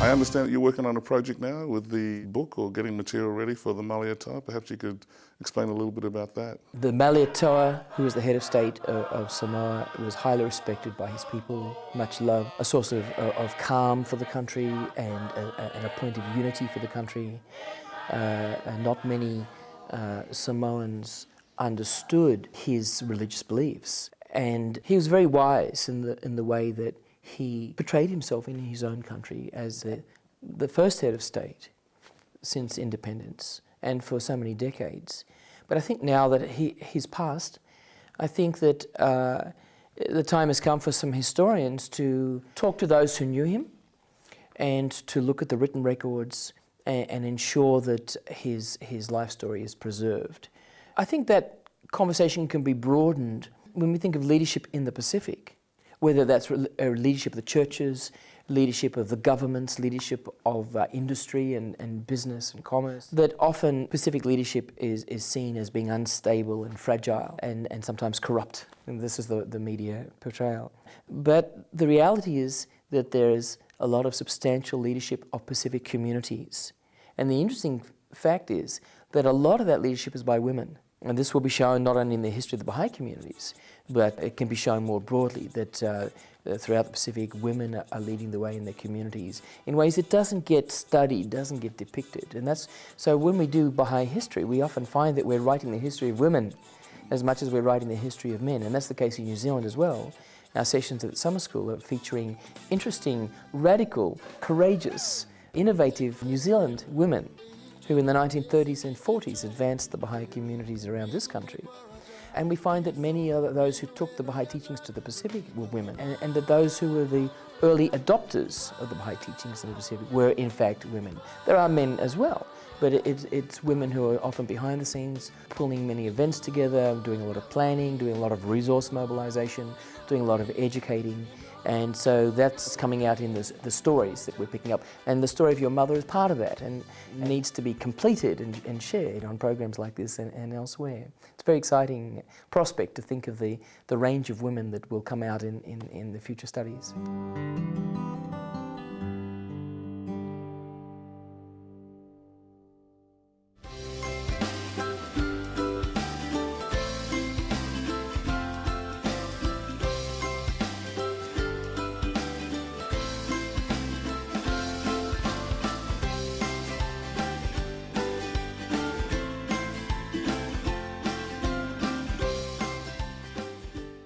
I understand that you're working on a project now with the book or getting material ready for the Malietoa. Perhaps you could explain a little bit about that. The Malietoa, who was the head of state of Samoa, was highly respected by his people, much loved, a source of calm for the country and a point of unity for the country. Not many Samoans understood his religious beliefs, and he was very wise in the way that he portrayed himself in his own country as the first head of state since independence and for so many decades. But I think now that he's passed, I think that the time has come for some historians to talk to those who knew him and to look at the written records and ensure that his life story is preserved. I think that conversation can be broadened when we think of leadership in the Pacific, whether that's leadership of the churches, leadership of the governments, leadership of industry and business and commerce, that often Pacific leadership is seen as being unstable and fragile and sometimes corrupt. And this is the media portrayal. But the reality is that there is a lot of substantial leadership of Pacific communities. And the interesting fact is that a lot of that leadership is by women. And this will be shown not only in the history of the Baha'i communities, but it can be shown more broadly that throughout the Pacific, women are leading the way in their communities in ways that doesn't get studied, doesn't get depicted. And so when we do Baha'i history, we often find that we're writing the history of women as much as we're writing the history of men. And that's the case in New Zealand as well. Our sessions at summer school are featuring interesting, radical, courageous, innovative New Zealand women who in the 1930s and 40s advanced the Baha'i communities around this country. And we find that many of those who took the Baha'i teachings to the Pacific were women, and that those who were the early adopters of the Baha'i teachings in the Pacific were in fact women. There are men as well, but it's women who are often behind the scenes, pulling many events together, doing a lot of planning, doing a lot of resource mobilization, doing a lot of educating. And so that's coming out in the stories that we're picking up. And the story of your mother is part of that and needs to be completed and shared on programs like this and elsewhere. It's a very exciting prospect to think of the range of women that will come out in the future studies.